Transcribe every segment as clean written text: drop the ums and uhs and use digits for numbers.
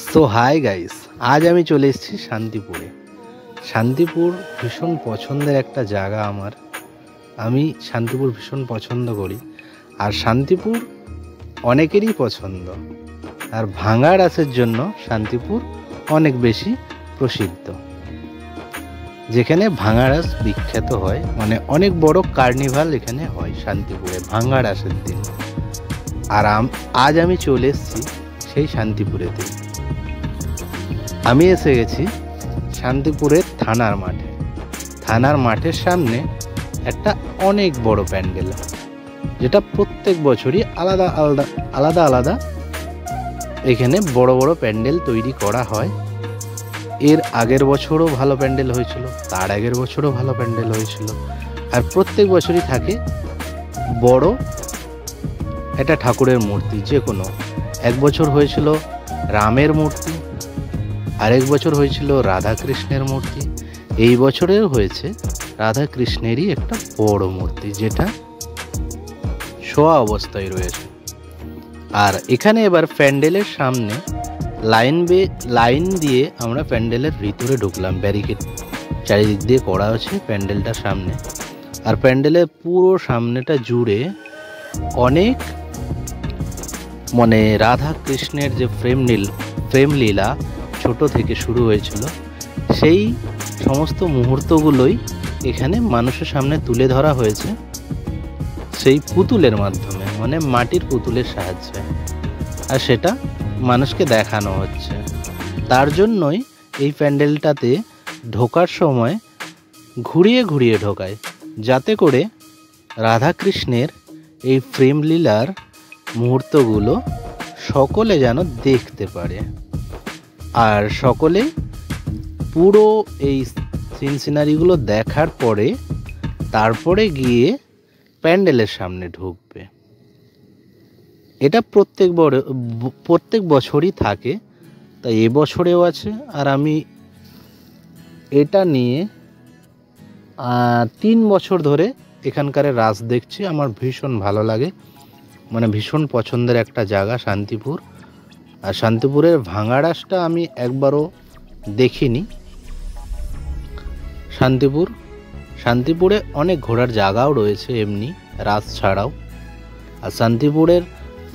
So hi guys, আজ আমি চলে এসেছি শান্তিপুরে। শান্তিপুর ভীষণ পছন্দের একটা জায়গা আমার। আমি শান্তিপুর ভীষণ পছন্দ করি, আর শান্তিপুর অনেকেরই পছন্দ। আর ভাঙা রাসের জন্য শান্তিপুর অনেক বেশি প্রসিদ্ধ, যেখানে ভাঙা রাস বিখ্যাত হয়। মানে অনেক বড় কার্নিভাল এখানে হয় শান্তিপুরে ভাঙা রাসের দিন। আর আজ আমি চলে এসেছি সেই শান্তিপুরেতে। আমি এসে গেছি শান্তিপুরের থানার মাঠের সামনে একটা অনেক বড় প্যান্ডেল, যেটা প্রত্যেক বছরই আলাদা আলাদা এখানে বড় বড় প্যান্ডেল তৈরি করা হয়। এর আগের বছরও ভালো প্যান্ডেল হয়েছিল, তার আগের বছরও ভালো প্যান্ডেল হয়েছিল। আর প্রত্যেক বছরই থাকে বড় একটা ঠাকুরের মূর্তি। যে কোনো এক বছর হয়েছিল রামের মূর্তি, আরেক বছর হয়েছিল রাধা কৃষ্ণের মূর্তি, এই বছরেও হয়েছে রাধা কৃষ্ণেরই একটা বড় মূর্তি, যেটা শোয়া অবস্থায় রয়েছে। আর এখানে এবার প্যান্ডেলের সামনে লাইন দিয়ে আমরা প্যান্ডেলের ভিতরে ঢুকলাম। ব্যারিকেড চারিদিক দিয়ে করা আছে প্যান্ডেলটার সামনে। আর প্যান্ডেলের পুরো সামনেটা জুড়ে অনেক রাধা কৃষ্ণের যে প্রেম লীলা ছোট থেকে শুরু হয়েছিল, সেই সমস্ত মুহূর্তগুলোই এখানে মানুষের সামনে তুলে ধরা হয়েছে সেই পুতুলের মাধ্যমে, মাটির পুতুলের সাহায্যে। আর সেটা মানুষকে দেখানো হচ্ছে। তার জন্যই এই প্যান্ডেলটাতে ঢোকার সময় ঘুরিয়ে ঘুরিয়ে ঢোকায়, যাতে করে রাধাকৃষ্ণের এই প্রেম লীলার মুহূর্তগুলো সকলে যেন দেখতে পারে। আর সকলে পুরো এই সিনারিগুলো দেখার পরে তারপরে গিয়ে প্যান্ডেলের সামনে ঢুকবে। এটা প্রত্যেক বছরই থাকে, তাই এবছরেও আছে। আর আমি এটা নিয়ে 3 বছর ধরে এখানকার রাস দেখছি। আমার ভীষণ ভালো লাগে, ভীষণ পছন্দের একটা জায়গা শান্তিপুর। আর শান্তিপুরের ভাঙা রাসটা আমি একবারও দেখিনি। শান্তিপুরে অনেক ঘোরার জায়গাও রয়েছে এমনি রাস ছাড়াও। আর শান্তিপুরের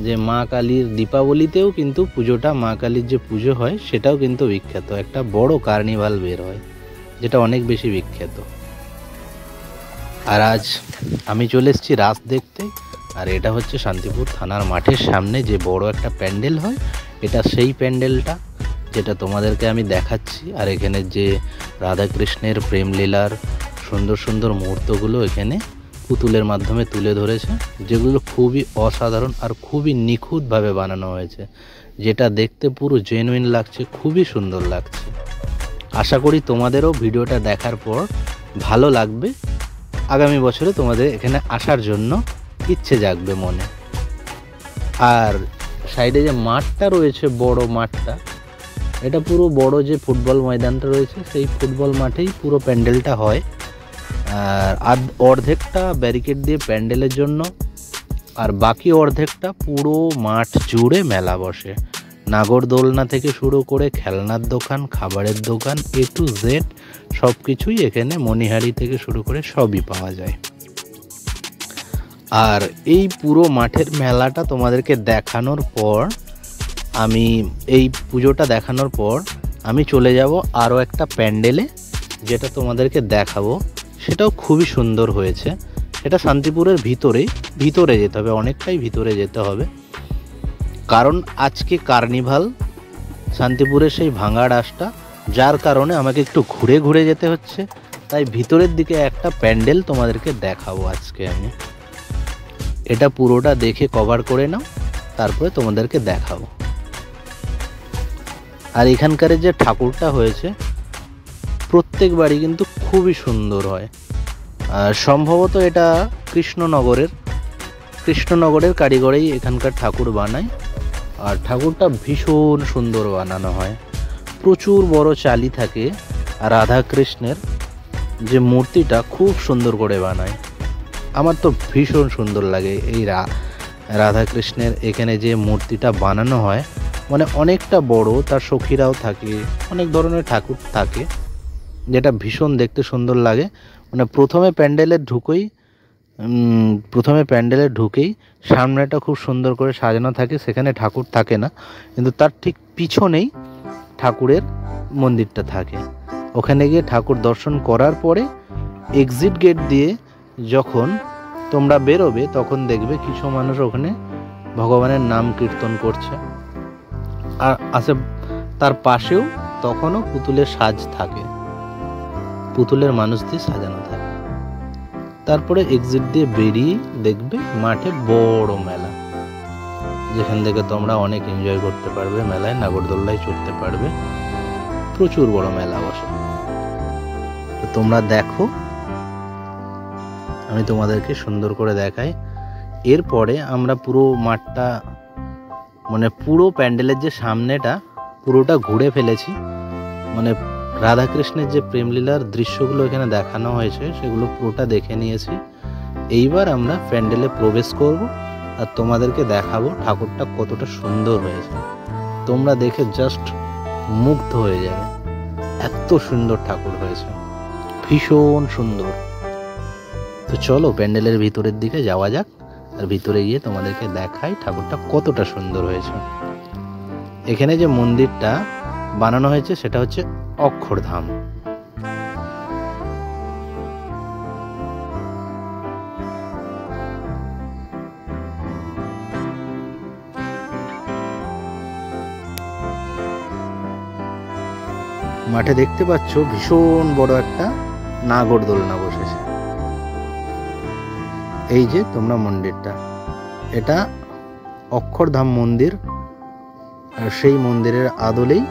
যে মা কালীর দীপাবলিতেও কিন্তু পুজোটা, মা কালীর যে পুজো হয় সেটাও কিন্তু বিখ্যাত। একটা বড় কার্নিভাল বের হয়, যেটা অনেক বেশি বিখ্যাত। আর আজ আমি চলে এসেছি রাস দেখতে। আর এটা হচ্ছে শান্তিপুর থানার মাঠের সামনে যে বড় একটা প্যান্ডেল হয়, এটা সেই প্যান্ডেলটা যেটা তোমাদেরকে আমি দেখাচ্ছি। আর এখানে যে রাধাকৃষ্ণের প্রেম লীলার সুন্দর সুন্দর মুহূর্তগুলো এখানে পুতুলের মাধ্যমে তুলে ধরেছে, যেগুলো খুবই অসাধারণ আর খুবই নিখুঁতভাবে বানানো হয়েছে, যেটা দেখতে পুরো জেনুইন লাগছে, খুবই সুন্দর লাগছে। আশা করি তোমাদেরও ভিডিওটা দেখার পর ভালো লাগবে। আগামী বছরে তোমাদের এখানে আসার জন্য ইচ্ছে জাগবে মনে। আর সাইডে যে মাঠটা রয়েছে, বড় মাঠটা, এটা পুরো বড় যে ফুটবল ময়দানটা রয়েছে, সেই ফুটবল মাঠেই পুরো প্যান্ডেলটা হয়। আর অর্ধেকটা ব্যারিকেড দিয়ে প্যান্ডেলের জন্য, আর বাকি অর্ধেকটা পুরো মাঠ জুড়ে মেলা বসে। নাগরদোলনা থেকে শুরু করে খেলনার দোকান, খাবারের দোকান, A to Z সব কিছুই এখানে, মণিহারি থেকে শুরু করে সবই পাওয়া যায়। আর এই পুরো মাঠের মেলাটা তোমাদেরকে দেখানোর পর, এই পুজোটা দেখানোর পর আমি চলে যাব আরও একটা প্যান্ডেলে, যেটা তোমাদেরকে দেখাবো। সেটাও খুবই সুন্দর হয়েছে। সেটা শান্তিপুরের ভিতরে যেতে হবে, অনেকটাই ভিতরে যেতে হবে, কারণ আজকে কার্নিভাল শান্তিপুরের সেই ভাঙা রাসটা, যার কারণে আমাকে একটু ঘুরে ঘুরে যেতে হচ্ছে। তাই ভিতরের দিকে একটা প্যান্ডেল তোমাদেরকে দেখাবো আজকে আমি। এটা পুরোটা দেখে কভার করে নাও, তারপরে তোমাদেরকে দেখাবো। আর এখানকার যে ঠাকুরটা হয়েছে প্রত্যেকবারই কিন্তু খুবই সুন্দর হয়। আর সম্ভবত এটা কৃষ্ণনগরের কারিগরেই এখানকার ঠাকুর বানায়। আর ঠাকুরটা ভীষণ সুন্দর বানানো হয়, প্রচুর বড় চালি থাকে। আর রাধা কৃষ্ণের যে মূর্তিটা খুব সুন্দর করে বানায়। আমার তো ভীষণ সুন্দর লাগে এই রাধা কৃষ্ণের এখানে যে মূর্তিটা বানানো হয়, মানে অনেকটা বড়, তার সখীরাও থাকে, অনেক ধরনের ঠাকুর থাকে, যেটা ভীষণ দেখতে সুন্দর লাগে। মানে প্রথমে প্যান্ডেলে ঢুকেই সামনেটা খুব সুন্দর করে সাজানো থাকে, সেখানে ঠাকুর থাকে না, কিন্তু তার ঠিক পিছনেই ঠাকুরের মন্দিরটা থাকে। ওখানে গিয়ে ঠাকুর দর্শন করার পরে এক্সিট গেট দিয়ে যখন তোমরা বেরোবে তখন দেখবে কিছু মানুষ ওখানে ভগবানের নাম কীর্তন করছে, আর আছে তার পাশেও তখনও পুতুলের সাজ থাকে, পুতুলের মানুষ দিয়ে সাজানো থাকে। তারপরে এক্সিট দিয়ে বেরিয়ে দেখবে মাঠে বড় মেলা, যেখান থেকে তোমরা অনেক এনজয় করতে পারবে, মেলায় নাগরদোল্লায় চড়তে পারবে, প্রচুর বড় মেলা বসে। তো তোমরা দেখো, আমি তোমাদেরকে সুন্দর করে দেখাই। এরপরে আমরা পুরো মাঠটা, মানে পুরো প্যান্ডেলের যে সামনেটা পুরোটা ঘুরে ফেলেছি। মানে রাধাকৃষ্ণের যে প্রেমলীলার দৃশ্যগুলো এখানে দেখানো হয়েছে সেগুলো পুরোটা দেখে নিয়েছি। এইবার আমরা প্যান্ডেলে প্রবেশ করব আর তোমাদেরকে দেখাবো ঠাকুরটা কতটা সুন্দর হয়েছে। তোমরা দেখে জাস্ট মুগ্ধ হয়ে যাবে, এত সুন্দর ঠাকুর হয়েছে, ভীষণ সুন্দর। তো চলো প্যান্ডেলের ভিতরের দিকে যাওয়া যাক, আর ভিতরে গিয়ে তোমাদেরকে দেখাই ঠাকুরটা কতটা সুন্দর হয়েছে। এখানে যে মন্দিরটা বানানো হয়েছে সেটা হচ্ছে অক্ষরধাম। মাঠে দেখতে পাচ্ছ ভীষণ বড় একটা নাগরদোলনা বসেছে। এই যে তোমরা মন্দিরটা, এটা অক্ষরধাম মন্দির, আর সেই মন্দিরের আদলেই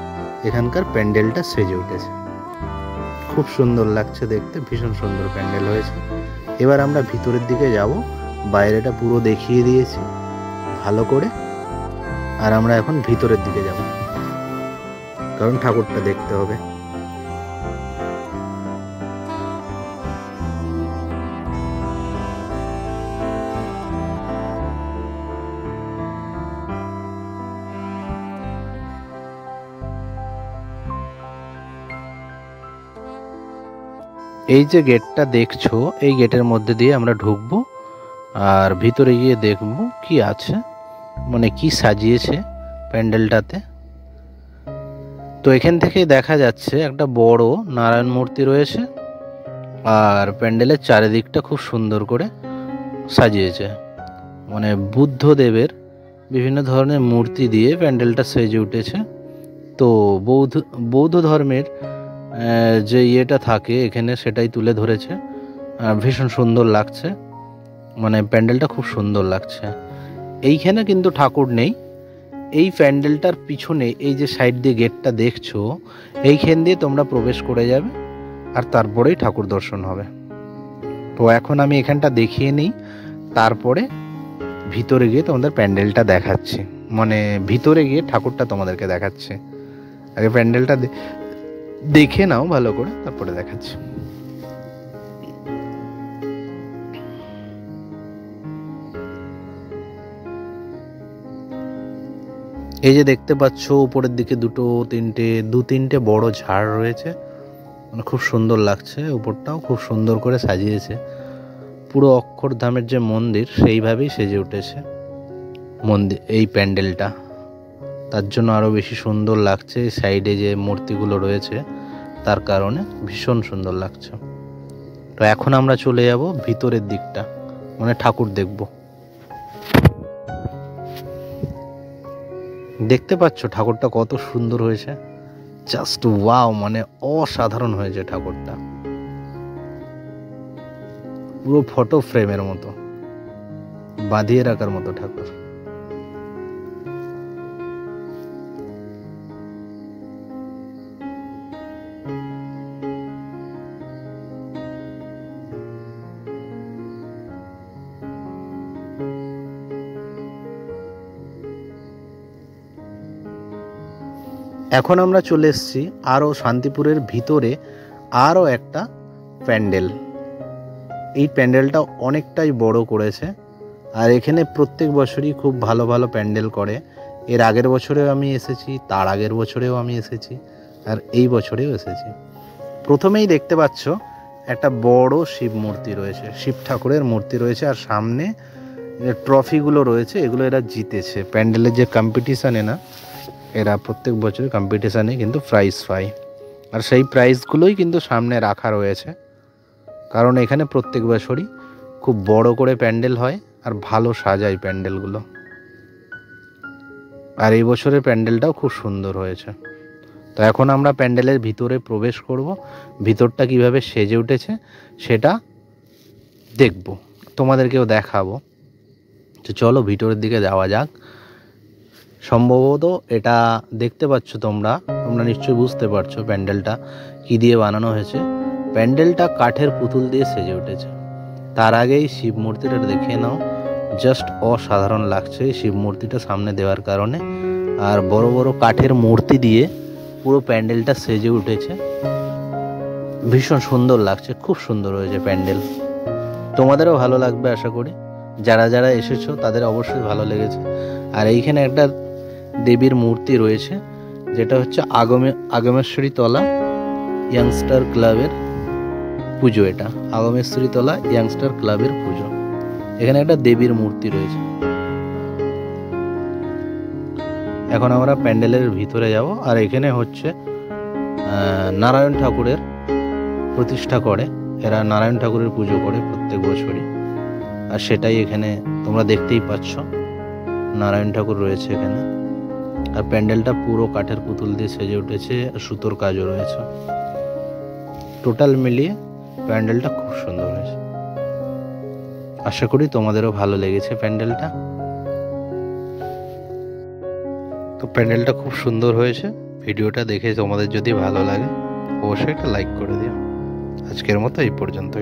এখানকার প্যান্ডেলটা সেজে উঠেছে। খুব সুন্দর লাগছে দেখতে, ভীষণ সুন্দর প্যান্ডেল হয়েছে। এবার আমরা ভিতরের দিকে যাব, বাইরেটা পুরো দেখিয়ে দিয়েছি ভালো করে, আর আমরা এখন ভিতরের দিকে যাব, কারণ ঠাকুরটা দেখতে হবে। এই যে গেটটা দেখছো, এই গেটের মধ্যে দিয়ে আমরা ঢুকবো, আর ভিতরে গিয়ে দেখবো কি আছে, মানে কি সাজিয়েছে প্যান্ডেলটাতে। তো এখান থেকে দেখা যাচ্ছে একটা বড় নারায়ণ মূর্তি রয়েছে, আর প্যান্ডেলের চারিদিকটা খুব সুন্দর করে সাজিয়েছে। মানে বুদ্ধদেবের বিভিন্ন ধরনের মূর্তি দিয়ে প্যান্ডেলটা সেজে উঠেছে। তো বৌদ্ধ ধর্মের যে ইয়েটা থাকে এখানে সেটাই তুলে ধরেছে, ভীষণ সুন্দর লাগছে, মানে প্যান্ডেলটা খুব সুন্দর লাগছে। এইখানে কিন্তু ঠাকুর নেই, এই প্যান্ডেলটার পিছনে এই যে সাইড দিয়ে গেটটা দেখছো, এইখান দিয়ে তোমরা প্রবেশ করে যাবে, আর তারপরেই ঠাকুর দর্শন হবে। তো এখন আমি এখানটা দেখিয়ে নিই, তারপরে ভিতরে গিয়ে তোমাদের প্যান্ডেলটা দেখাচ্ছি, মানে ভিতরে গিয়ে ঠাকুরটা তোমাদেরকে দেখাচ্ছি। আগে প্যান্ডেলটা দেখে নাও ভালো করে, তারপরে দেখাচ্ছি। এই যে দেখতে পাচ্ছ উপরের দিকে দু তিনটে বড় ঝাড় রয়েছে, মানে খুব সুন্দর লাগছে। উপরটাও খুব সুন্দর করে সাজিয়েছে, পুরো অক্ষরধামের যে মন্দির সেইভাবেই সেজে উঠেছে মন্দির, এই প্যান্ডেলটা তার জন্য আরো বেশি সুন্দর লাগছে। সাইডে যে মূর্তিগুলো রয়েছে তার কারণে ভীষণ সুন্দর লাগছে। তো এখন আমরা চলে যাব ভিতরের দিকটা, মানে ঠাকুর দেখব। দেখতে পাচ্ছ ঠাকুরটা কত সুন্দর হয়েছে, জাস্ট ওয়াও, মানে অসাধারণ হয়েছে ঠাকুরটা, পুরো ফটো ফ্রেমের মতো, বাঁধিয়ে রাখার মতো ঠাকুর। এখন আমরা চলে এসেছি আরও শান্তিপুরের ভিতরে আরও একটা প্যান্ডেল। এই প্যান্ডেলটা অনেকটাই বড় করেছে, আর এখানে প্রত্যেক বছরই খুব ভালো ভালো প্যান্ডেল করে। এর আগের বছরেও আমি এসেছি, তার আগের বছরেও আমি এসেছি, আর এই বছরেও এসেছি। প্রথমেই দেখতে পাচ্ছ একটা বড় শিব মূর্তি রয়েছে, শিব ঠাকুরের মূর্তি রয়েছে, আর সামনে ট্রফিগুলো রয়েছে, এগুলো এরা জিতেছে প্যান্ডেলের যে কম্পিটিশানে না, এরা প্রত্যেক বছরের কম্পিটিশানে কিন্তু প্রাইজ পায়, আর সেই প্রাইজগুলোই কিন্তু সামনে রাখা রয়েছে। কারণ এখানে প্রত্যেক বছরই খুব বড় করে প্যান্ডেল হয় আর ভালো সাজায় প্যান্ডেলগুলো, আর এই বছরের প্যান্ডেলটাও খুব সুন্দর হয়েছে। তো এখন আমরা প্যান্ডেলের ভিতরে প্রবেশ করব, ভিতরটা কিভাবে সেজে উঠেছে সেটা দেখব, তোমাদেরকেও দেখাবো। তো চলো ভিতরের দিকে যাওয়া যাক। সম্ভবত এটা দেখতে পাচ্ছ তোমরা নিশ্চয়ই বুঝতে পারছো প্যান্ডেলটা কি দিয়ে বানানো হয়েছে। প্যান্ডেলটা কাঠের পুতুল দিয়ে সেজে উঠেছে। তার আগেই শিব মূর্তিটা দেখে নাও, জাস্ট অসাধারণ লাগছে শিব মূর্তিটা সামনে দেওয়ার কারণে, আর বড় বড় কাঠের মূর্তি দিয়ে পুরো প্যান্ডেলটা সেজে উঠেছে, ভীষণ সুন্দর লাগছে, খুব সুন্দর হয়েছে প্যান্ডেল। তোমাদেরও ভালো লাগবে আশা করি, যারা যারা এসেছো তাদের অবশ্যই ভালো লেগেছে। আর এইখানে একটা দেবীর মূর্তি রয়েছে, যেটা হচ্ছে আগমেশ্বরী তলা ইয়াংস্টার ক্লাবের পুজো। এটা আগমেশ্বরী তলা ইয়াংস্টার ক্লাবের পুজো। এখানে একটা দেবীর মূর্তি রয়েছে। এখন আমরা প্যান্ডেলের ভিতরে যাব, আর এখানে হচ্ছে নারায়ণ ঠাকুরের প্রতিষ্ঠা করে, এরা নারায়ণ ঠাকুরের পুজো করে প্রত্যেক বছরই, আর সেটাই এখানে তোমরা দেখতেই পাচ্ছ, নারায়ণ ঠাকুর রয়েছে এখানে। আর প্যান্ডেলটা পুরো কাঠের পুতুল দিয়ে সেজে উঠেছে, আর সুতোর কাজও রয়েছে। টোটাল মিলিয়ে প্যান্ডেলটা খুব সুন্দর হয়েছে। আশা করি তোমাদেরও ভালো লেগেছে প্যান্ডেলটা। তো প্যান্ডেলটা খুব সুন্দর হয়েছে। ভিডিওটা দেখে তোমাদের যদি ভালো লাগে অবশ্যই একটা লাইক করে দিও। আজকের মতো এই পর্যন্ত।